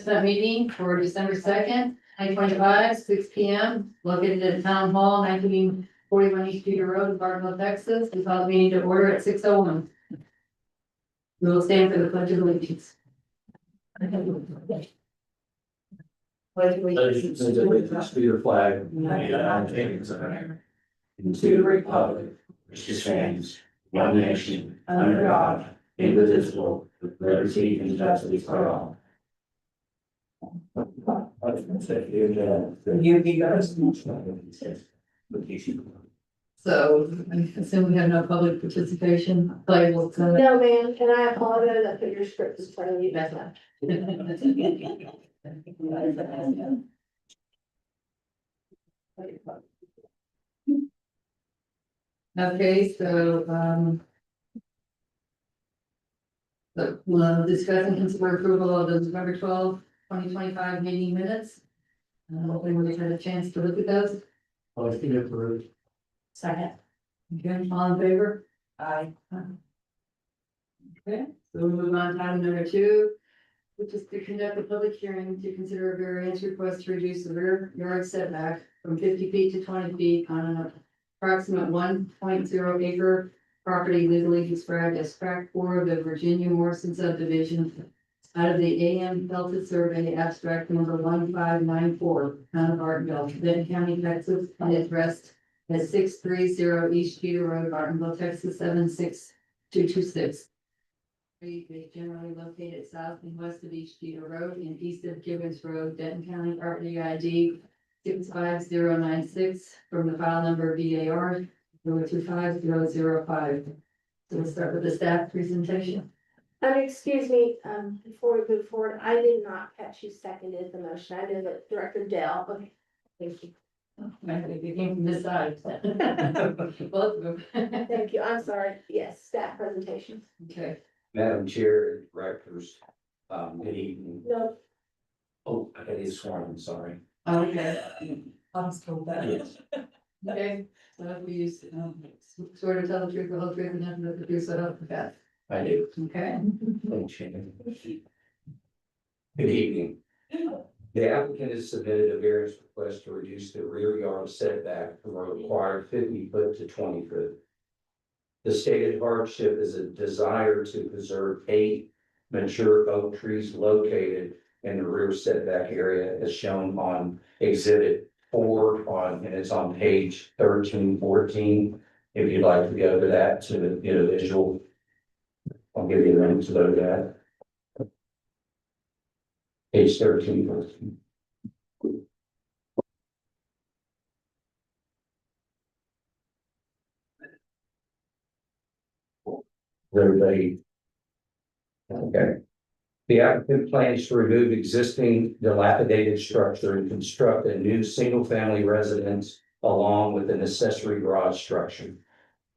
That meeting for December 2nd, 2025, 6 p.m. Located at Town Hall, 1941 East Peter Road, Bartonville, Texas. We call the meeting to order at 6:01. We will stand for the Pledge of Allegiance. Allegiance to your flag, of the United States of America, and to the republic which stands one nation under God, indivisible, with liberty and justice for all. So I assume we have no public participation. Playable. No, ma'am, and I apologize, I put your script in front of you, that's not. Okay, so, we'll discuss and consider approval of the November 12th, 2025 meeting minutes. Hopefully we've had a chance to look at those. Second. Okay, all in favor? Aye. Okay, so we move on to item number 2, which is to conduct a public hearing to consider a variance request to reduce the rear yard setback from 50 feet to 20 feet on an approximate 1.0 acre property legally described as tract 4 of the Virginia Morrison subdivision out of the AM Delta Survey abstract number 1594, town of Bartonville, Benton County, Texas, and addressed at 630 East Peter Road, Bartonville, Texas 76226. Street is generally located south and west of East Peter Road and east of Gibbons Road, Denton County, property ID 65096 from the file number VAR 025005. So we'll start with the staff presentation. Excuse me, before we move forward, I did not catch who seconded the motion, I did it, Director Dell, okay, thank you. I think it came from this side. Both of them. Thank you, I'm sorry, yes, staff presentations. Okay. Madam Chair, and Directors, good evening. No, Oh, I got his sworn, I'm sorry. Okay. I was told that. Yes. Okay, so if we use, sort of tell the truth, the whole truth, and nothing but the truth, so help the God. I do. Okay. Thank you. Good evening. The applicant has submitted a variance request to reduce the rear yard setback from a required 50 foot to 20 foot. The stated hardship is a desire to preserve 8 mature oak trees located in the rear setback area as shown on exhibit 4 and it's on page 1314. If you'd like to go to that to get a visual, I'll give you a link to load that. Page 1314. Everybody. Okay. The applicant plans to remove existing dilapidated structure and construct a new single-family residence along with an accessory garage structure.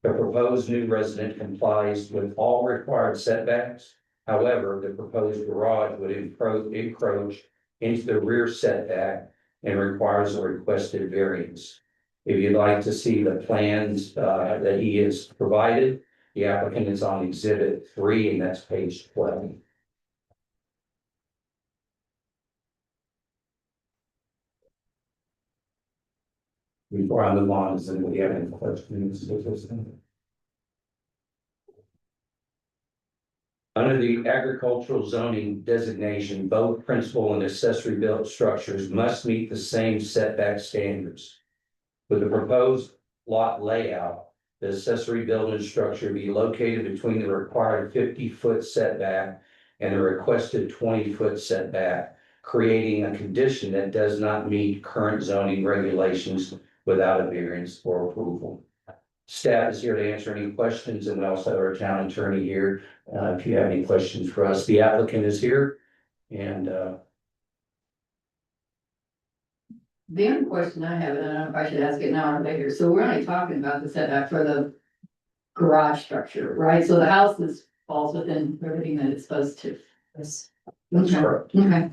The proposed new resident complies with all required setbacks. However, the proposed garage would encroach into the rear setback and requires a requested variance. If you'd like to see the plans that he has provided, the applicant is on exhibit 3 and that's page 12. Before I move on, does anybody have any questions? Under the agricultural zoning designation, both principal and accessory built structures must meet the same setback standards. With the proposed lot layout, the accessory building structure be located between the required 50-foot setback and the requested 20-foot setback, creating a condition that does not meet current zoning regulations without a variance or approval. Staff is here to answer any questions, and we also have our town attorney here. If you have any questions for us, the applicant is here. And The only question I have, and I don't know if I should ask it now or later, so we're only talking about the setback for the garage structure, right? So the house falls within everything that it's supposed to. that's Okay. correct. Okay.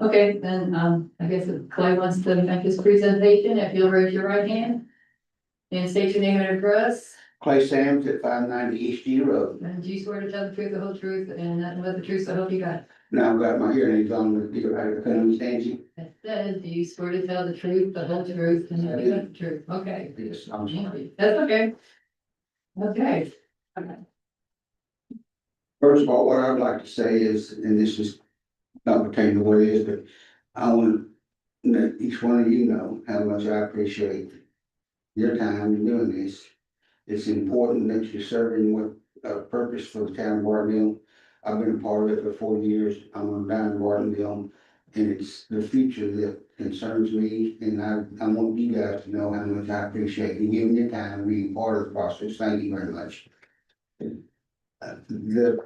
Okay, then, I guess if Clay wants to make his presentation, if you'll raise your right hand. And state your name and address. Clay Sam's at 590 East G Road. And do you swear to tell the truth, the whole truth, and nothing but the truth, so help you God? Now I've got my hearing aids on with you, I couldn't understand you. It says, do you swear to tell the truth, the whole truth, and nothing but the truth? Okay. Yes, I'm sorry. That's okay. Okay. Okay. First of all, what I'd like to say is, and this is not pertaining to what it is, but I want to let each one of you know how much I appreciate your time in doing this. It's important that you're serving with a purpose for the town of Bartonville. I've been a part of it for 40 years. I'm on down in Bartonville, and it's the future that concerns me. And I want you guys to know how much I appreciate you giving your time and being part of the process. Thank you very much. The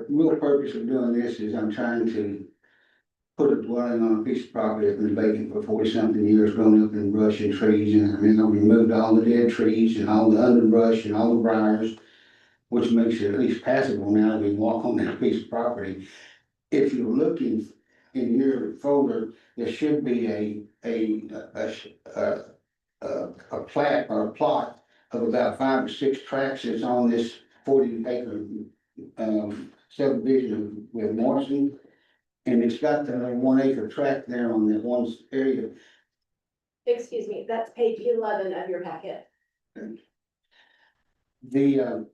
real purpose of doing this is I'm trying to put a dwelling on a piece of property that's been vacant for 40-something years, grown up in brush and trees, and I mean, I've removed all the dead trees and all the underbrush and all the briars, which makes it at least passable now, we can walk on that piece of property. If you're looking in your folder, there should be a plat or a plot of about 5 or 6 tracts that's on this 40-acre subdivision with Morrison. And it's got the 1-acre tract there on that one area. Excuse me, that's page 11 of your packet. The,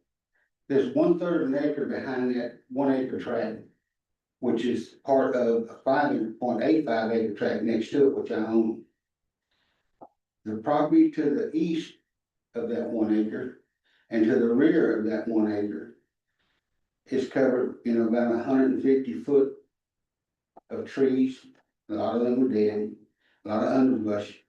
there's 1/3 of an acre behind that 1-acre tract, which is part of a 5.85 acre tract next to it, which I own. The property to the east of that 1 acre and to the rear of that 1 acre is covered in about 150 foot of trees. A lot of them are dead, a lot of underbrush.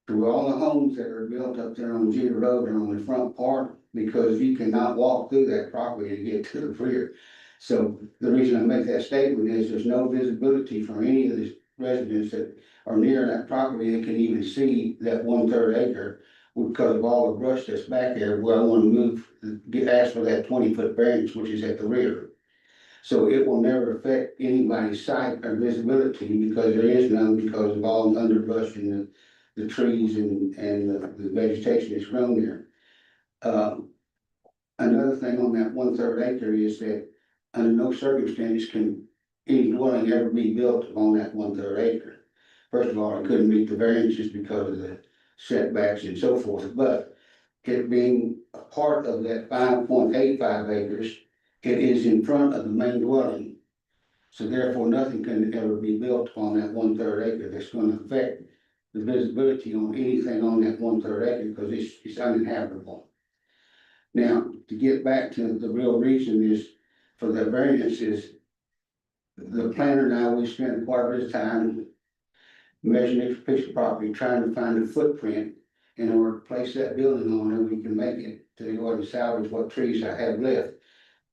Through all the homes that are built up there on Jeter Road and on the front part, because you cannot walk through that property to get to the rear. So the reason I make that statement is there's no visibility from any of the residents that are near that property that can even see that 1/3 acre because of all the brush that's back there where I want to move, ask for that 20-foot variance, which is at the rear. So it will never affect anybody's sight or visibility because there is none because of all the underbrush and the trees and the vegetation that's grown there. Another thing on that 1/3 acre is that under no circumstances can any dwelling ever be built on that 1/3 acre. First of all, it couldn't meet the variances because of the setbacks and so forth, but it being a part of that 5.85 acres, it is in front of the main dwelling. So therefore, nothing can ever be built on that 1/3 acre that's gonna affect the visibility on anything on that 1/3 acre because it's uninhabitable. Now, to get back to the real reason is for the variances, the planner and I, we spent quite a bit of time measuring each piece of property, trying to find a footprint in order to place that building on and we can make it to go and salvage what trees I have left.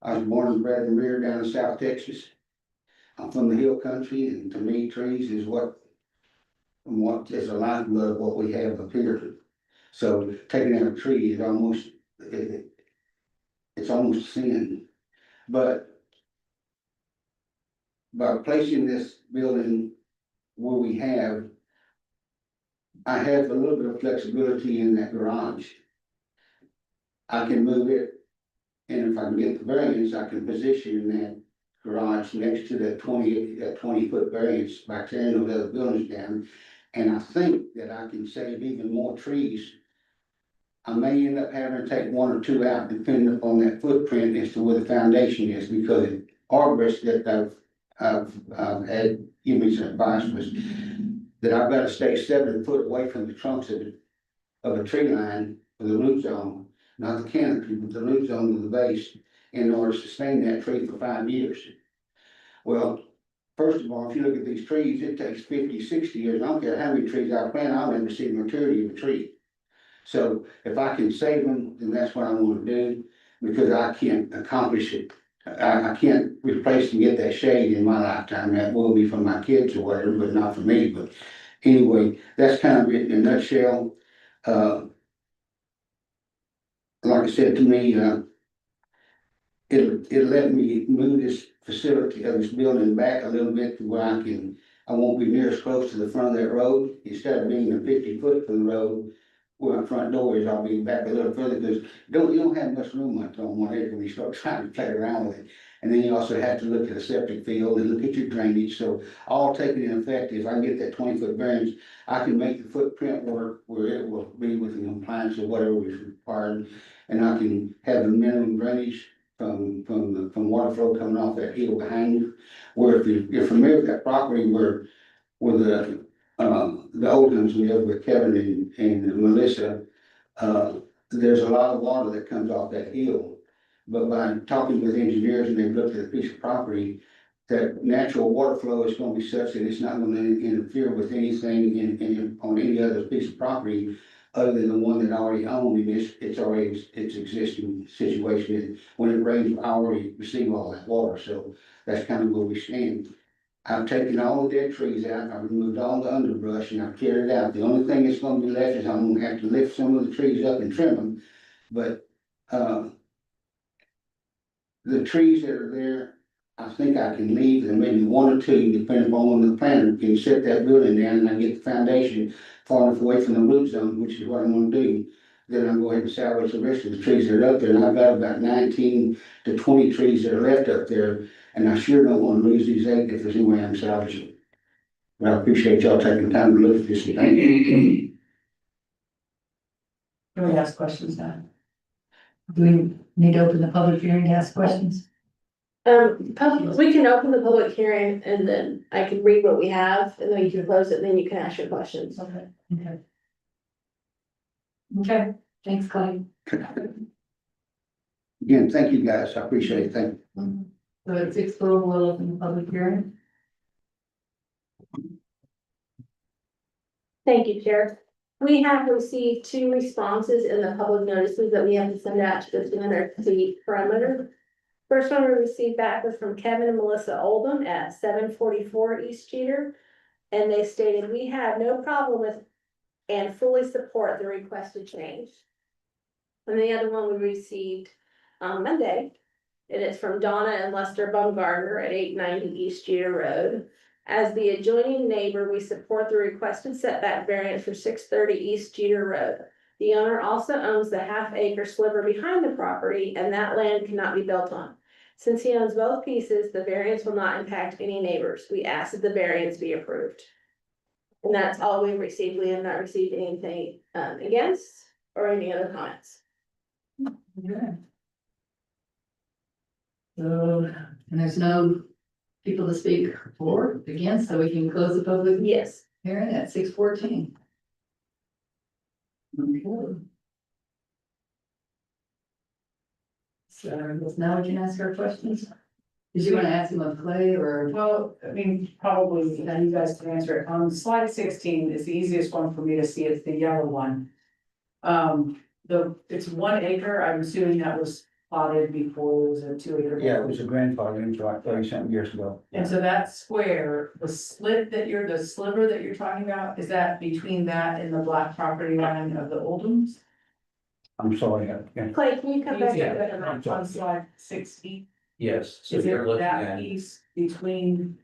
I was born and bred and reared down in South Texas. I'm from the hill country, and to me, trees is what is the lifeblood of what we have up here. So taking out a tree is almost, it's almost sin. But by placing this building where we have, I have a little bit of flexibility in that garage. I can move it, and if I can get the variance, I can position that garage next to that 20-foot variance by tearing those other buildings down. And I think that I can save even more trees. I may end up having to take 1 or 2 out depending upon that footprint as to where the foundation is, because arborists that I've had give me some advice was that I've got to stay 7 foot away from the trunks of a tree line for the root zone, not the canopy, but the root zone of the base in order to sustain that tree for 5 years. Well, first of all, if you look at these trees, it takes 50, 60 years. I don't care how many trees I plant, I'll never see the maturity of a tree. So if I can save them, then that's what I want to do, because I can't accomplish it. I can't replace and get that shade in my lifetime. That will be for my kids or whatever, but not for me. But anyway, that's kind of it in a nutshell. Like I said, to me, it'll let me move this facility of this building back a little bit to where I won't be near as close to the front of that road. Instead of being a 50 foot from the road, where my front door is, I'll be back a little further, because you don't have much room on 1 acre when you start trying to play around with it. And then you also have to look at a septic field and look at your drainage, so all taken in effect, if I can get that 20-foot variance, I can make the footprint work where it will be within compliance of whatever is required. And I can have the minimum drainage from water flow coming off that hill behind you. Where if you're familiar with that property where the Oldhams live with Kevin and Melissa, there's a lot of water that comes off that hill. But by talking with engineers and they've looked at a piece of property, that natural water flow is gonna be such that it's not gonna interfere with anything on any other piece of property other than the one that I already own, and it's already, its existing situation. And when it rains, I already receive all that water, so that's kind of where we stand. I've taken all the dead trees out, I've removed all the underbrush, and I've cleared it out. The only thing that's gonna be left is I'm gonna have to lift some of the trees up and trim them, but, the trees that are there, I think I can leave, and maybe one or two, depending upon when the planner can set that building down, and I get the foundation far enough away from the root zone, which is what I'm gonna do. Then I'll go ahead and salvage the rest of the trees that are up there, and I've got about 19 to 20 trees that are left up there, and I sure don't wanna lose these 8 if there's any way I'm salvaging them. But I appreciate y'all taking time to look at this, thank you. Can we ask questions now? Do we need to open the public hearing to ask questions? We can open the public hearing and then I can read what we have and then you can close it, and then you can ask your questions. Okay. Okay, thanks, Clay. Again, thank you guys, I appreciate it, thank you. So at 6:12, we'll open the public hearing. Thank you, Chair. We have received 2 responses in the public notices that we have to send out to the 200 feet perimeter. First one we received back was from Kevin and Melissa Oldham at 744 East Jeter. And they stated, we have no problem with and fully support the requested change. And the other one we received on Monday, and it's from Donna and Lester Bumgardner at 890 East Jeter Road. As the adjoining neighbor, we support the requested setback variance for 630 East Jeter Road. The owner also owns the half-acre sliver behind the property, and that land cannot be built on. Since he owns both pieces, the variance will not impact any neighbors. We ask that the variance be approved. And that's all we received. We have not received anything against or any other comments. Okay. So, and there's no people to speak for, against, so we can close the public Yes. hearing at 6:14. Okay. So I guess now we can ask our questions. Did you want to ask him of Clay or? Well, I mean, probably, you know, you guys can answer it. Slide 16 is the easiest one for me to see. It's the yellow one. It's 1 acre. I'm assuming that was plotted before it was a 2 acre. Yeah, it was a grandfather in for like 30-something years ago. And so that square, the sliver that you're talking about, is that between that and the black property line of the Oldhams? I'm sorry, yeah. Clay, can you come back? Yeah, to on slide 16, Yes, so is you're it looking that at, piece between,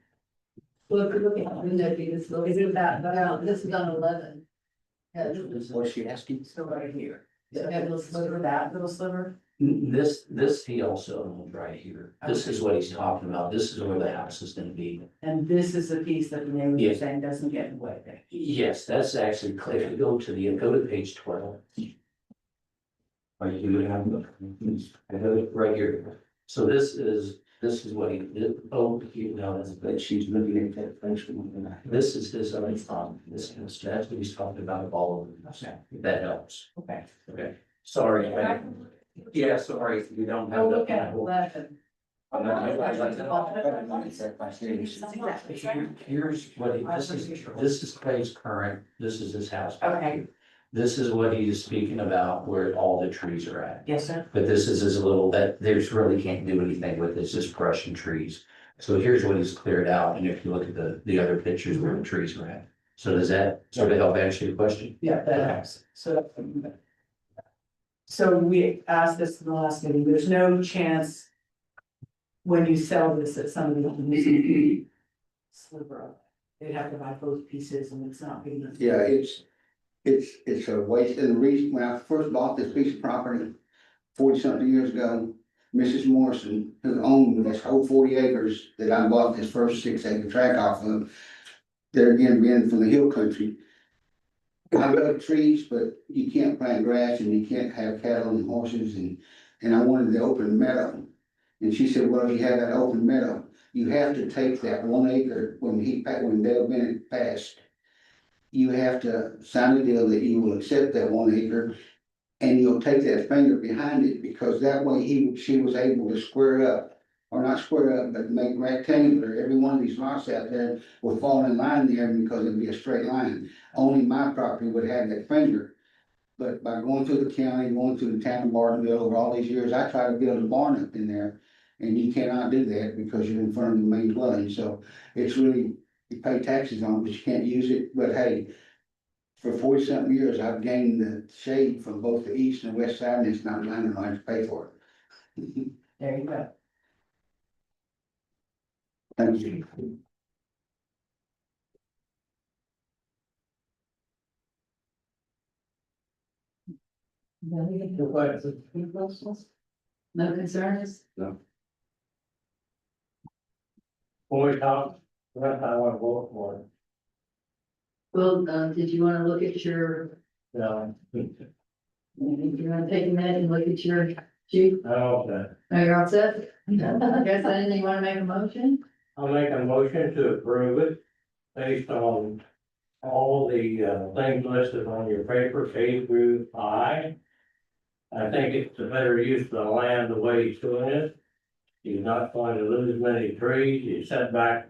Look at this, is it that, this is on 11. Yeah, this is- Was she asking? so right here? Yeah, little sliver. That little sliver? this he also owns right here. This is what he's talking about. This is where the house is gonna be. And this is the piece that the neighbors Yeah. are saying doesn't get in the way. Yes, that's actually, Clay, if you go to page 12. Are you gonna have, I have it right here. So this is what he did. Oh, you know, that's, but she's looking at that French one. This is his own farm. That's what he's talking about all of them. That helps. Okay. Okay, sorry. Yeah, sorry, we don't have. Oh, the- look at 11. Here's what this is Clay's current, this is his house. back Okay. here. This is what he is speaking about where all the trees are at. Yes, sir. But this is his little, that there's really can't do anything with it, it's just brush and trees. So here's what he's cleared out, and if you look at the other pictures where the trees are at. So does that sort of help answer your question? Yeah, that helps. So we asked this in the last meeting, there's no chance when you sell this that somebody will use a sliver of it. They'd have to buy both pieces and it's not big enough. Yeah, it's a waste, and the reason, when I first bought this piece of property 40-something years ago, Mrs. Morrison, who owned this whole 40 acres that I bought this first 6 acre tract off of, there again, being from the hill country. I love trees, but you can't plant grass and you can't have cattle and horses, and I wanted the open meadow. And she said, well, you have that open meadow, you have to take that 1 acre, when Dale Bennett passed, you have to sign a deal that you will accept that 1 acre, and you'll take that finger behind it, because that way she was able to square up, or not square up, but make rectangular. Every one of these lots out there will fall in line there, because it'd be a straight line. Only my property would have that finger. But by going through the county, going through the town of Bartonville over all these years, I tried to build a barn up in there. And you cannot do that because you're in front of the main dwelling, so it's really, you pay taxes on it, but you can't use it. But hey, for 40-something years, I've gained the shade from both the east and west side, and it's not mine, and I have to pay for it. There you go. Thank you. No concerns? Boy, Tom, that's how I want to vote for it. Well, did you wanna look at your, No. if you wanna take a minute and look at your sheet? Okay. Are you all set? Guess then you wanna make a motion? I'll make a motion to approve it based on all the things listed on your paper, A through I. I think it's a better use of the land the way he's doing it. He's not going to lose many trees, his setback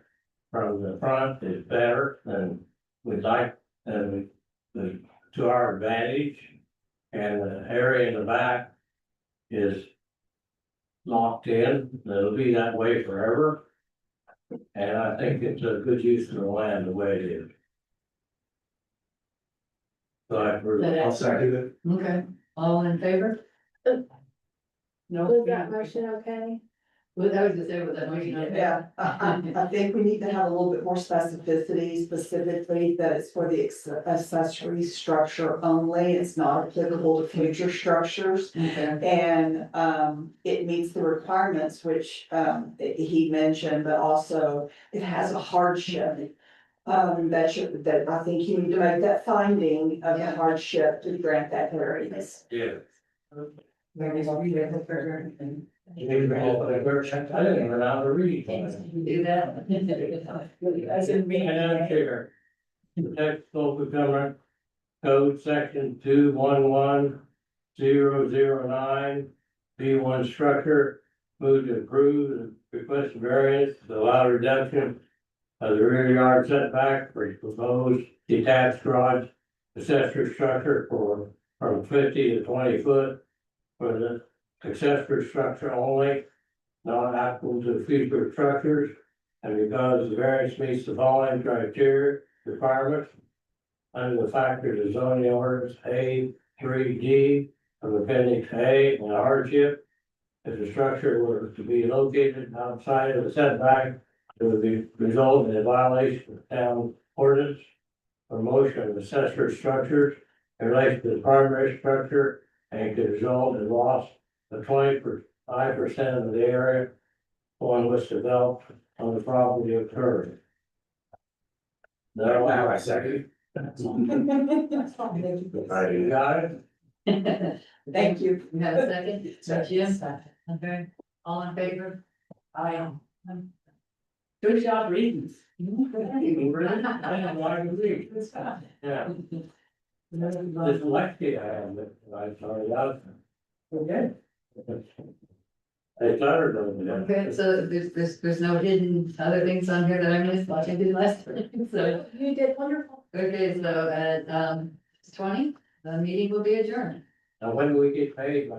from the front is better than we'd like, and to our advantage. And the area in the back is locked in, it'll be that way forever. And I think it's a good use of the land the way it is. So I approve. I'll second it. Okay, all in favor? No. Was that motion okay? Well, I was just saying with that motion. okay? Yeah, I think we need to have a little bit more specificity, specifically that it's for the accessory structure only. It's not applicable to future structures. Okay, And it meets the requirements, which he mentioned, but also it has a hardship. That I think you need to make that finding of a hardship to grant that variance. Yeah. maybe I'll read it further. I didn't even know how to read. Do that. As in me. Madam Chair, the text local government code section 211-009, B1 structure, move to approve the request variance to allow reduction of the rear yard setback for proposed detached garage accessory structure from 50 to 20 foot for the accessory structure only, not applicable to future structures. And because the variance meets the following criteria requirements under the factors of zoning ordinance A3D of appendix A and hardship, if the structure were to be located outside of the setback, it would be result in a violation of town ordinance or motion of accessory structures in relation to the primary structure, and could result in loss of 25% of the area on which developed on the property occurred. Now I second. You got it? Thank you. You have a second? Jim? Okay, all in favor? I am. Good job reading. I didn't want to read. Yeah, this Lexi I have, I started out. Okay. I started over there. Okay, so there's no hidden other things on here that I missed like I did last time, so. You did wonderful. Okay, so at 20, the meeting will be adjourned. Now, when do we get paid?